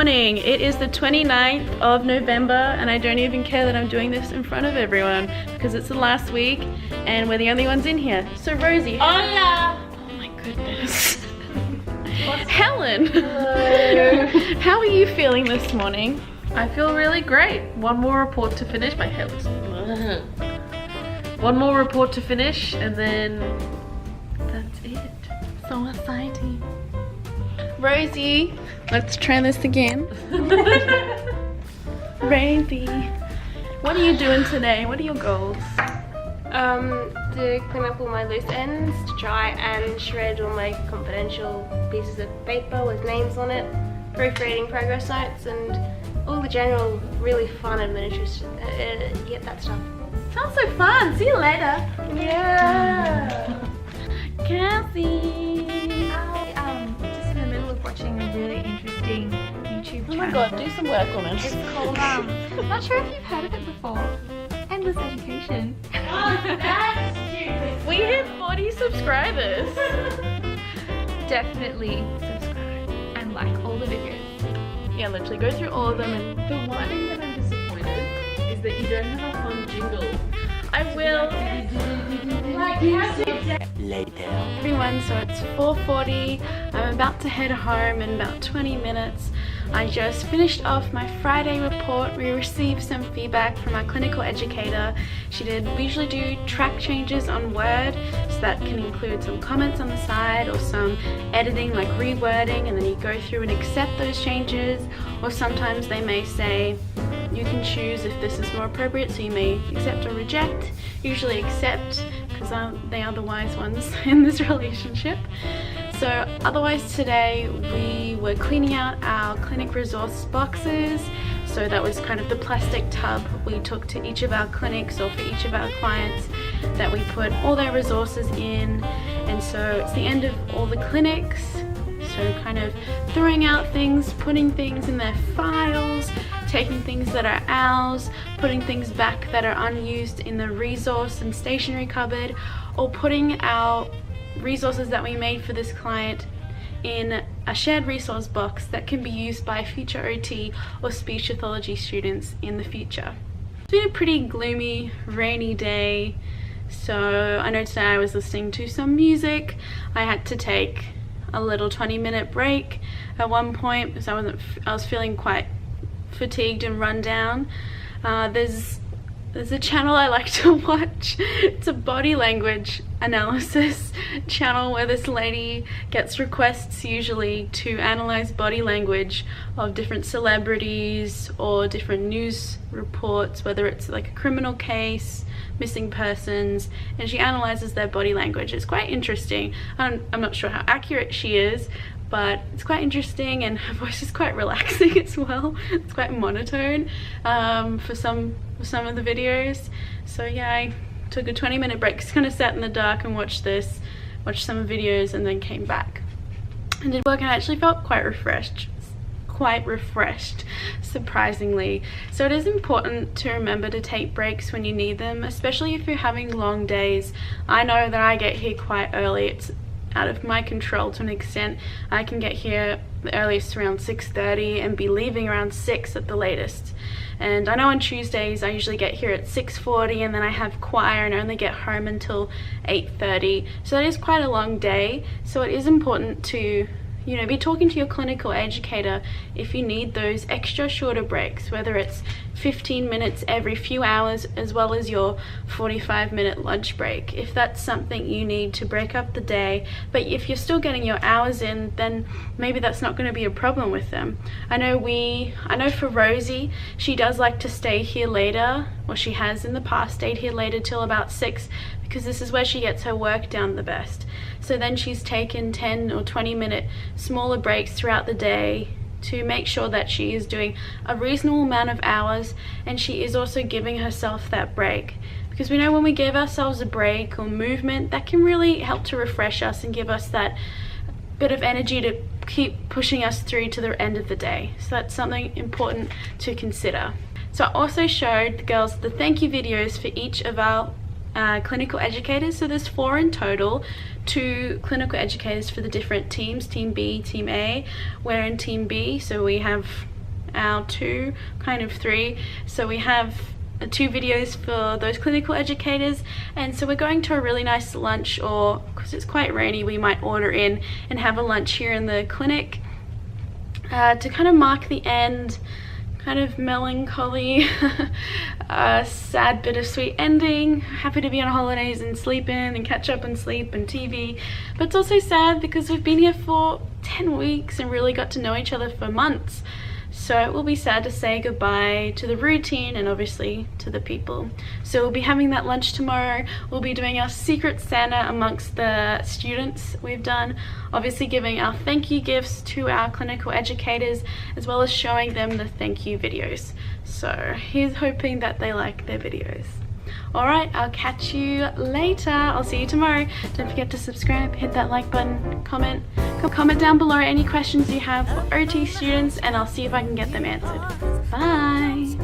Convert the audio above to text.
morning. It is the 29th of November and I don't even care that I'm doing this in front of everyone because it's the last week and we're the only ones in here. So Rosie. Hola! Oh my goodness. Helen. Hello. How are you feeling this morning? I feel really great. One more report to finish. My hair looks... One more report to finish and then that's it. So exciting. Rosie, let's try this again. Rosie, what are you doing today? What are your goals? To clean up all my loose ends, to try and shred all my confidential pieces of paper with names on it, proofreading progress notes, and all the general really fun administration, that stuff. Sounds so fun. See you later. Yeah. Cassie. Just in the middle of watching a really interesting YouTube channel. Oh my god, do some work on It's it. called, not sure if you've heard of it before, Endless Education. That's stupid. We hit 40 subscribers. Definitely subscribe and like all the videos. Yeah, literally go through all of them and The one thing that I'm disappointed is that you don't have a fun jingle. I will. Later. Everyone, so it's 4:40. I'm about to head home in about 20 minutes. I just finished off my Friday report. We received some feedback from our clinical educator. We usually do track changes on Word, so that can include some comments on the side or some editing like rewording, and then you go through and accept those changes, or sometimes they may say you can choose if this is more appropriate, so you may accept or reject. Usually accept, because they are the wise ones in this relationship. So otherwise today we were cleaning out our clinic resource boxes. So that was kind of the plastic tub we took to each of our clinics or for each of our clients that we put all their resources in. And so it's the end of all the clinics. So kind of throwing out things, putting things in their files, taking things that are ours, putting things back that are unused in the resource and stationery cupboard, or putting our resources that we made for this client in a shared resource box that can be used by future OT or speech pathology students in the future. It's been a pretty gloomy, rainy day, so I know today I was listening to some music. I had to take a little 20-minute break at one point because I was feeling quite fatigued and run down. There's a channel I like to watch. It's a body language analysis channel where this lady gets requests usually to analyze body language of different celebrities or different news reports, whether it's like a criminal case, missing persons, and she analyzes their body language. It's quite interesting. I'm not sure how accurate she is, but it's quite interesting, and her voice is quite relaxing as well. It's quite monotone for some of the videos. So yeah, I took a 20-minute break, just kind of sat in the dark and watched some videos, and then came back and did work, and I actually felt quite refreshed, surprisingly. So it is important to remember to take breaks when you need them, especially if you're having long days. I know that I get here quite early. It's out of my control to an extent. I can get here the earliest around 6:30 and be leaving around 6 at the latest. And I know on Tuesdays I usually get here at 6:40 and then I have choir and I only get home until 8:30. So that is quite a long day. So it is important to, you know, be talking to your clinical educator if you need those extra shorter breaks, whether it's 15 minutes every few hours as well as your 45-minute lunch break. If that's something you need to break up the day, but if you're still getting your hours in, then maybe that's not going to be a problem with them. I know for Rosie, she does like to stay here later, or she has in the past stayed here later till about 6, because this is where she gets her work done the best. So then she's taken 10 or 20-minute smaller breaks throughout the day to make sure that she is doing a reasonable amount of hours, and she is also giving herself that break, because we know when we give ourselves a break or movement, that can really help to refresh us and give us that bit of energy to keep pushing us through to the end of the day. So that's something important to consider. So I also showed the girls the thank you videos for each of our clinical educators. So there's 4 in total, 2 clinical educators for the different teams, Team B, Team A. We're in Team B, so we have our 2, kind of 3. So we have 2 videos for those clinical educators, and so we're going to a really nice lunch, or because it's quite rainy we might order in and have a lunch here in the clinic to kind of mark the end. Kind of melancholy, sad, bittersweet ending. Happy to be on holidays and sleep in and catch up on sleep and TV, but it's also sad because we've been here for 10 weeks and really got to know each other for months. So it will be sad to say goodbye to the routine and obviously to the people. So we'll be having that lunch tomorrow. We'll be doing our Secret Santa amongst the students we've done, obviously giving our thank you gifts to our clinical educators, as well as showing them the thank you videos. So here's hoping that they like their videos. Alright, I'll catch you later. I'll see you tomorrow. Don't forget to subscribe, hit that like button, comment down below any questions you have for OT students, and I'll see if I can get them answered. Bye!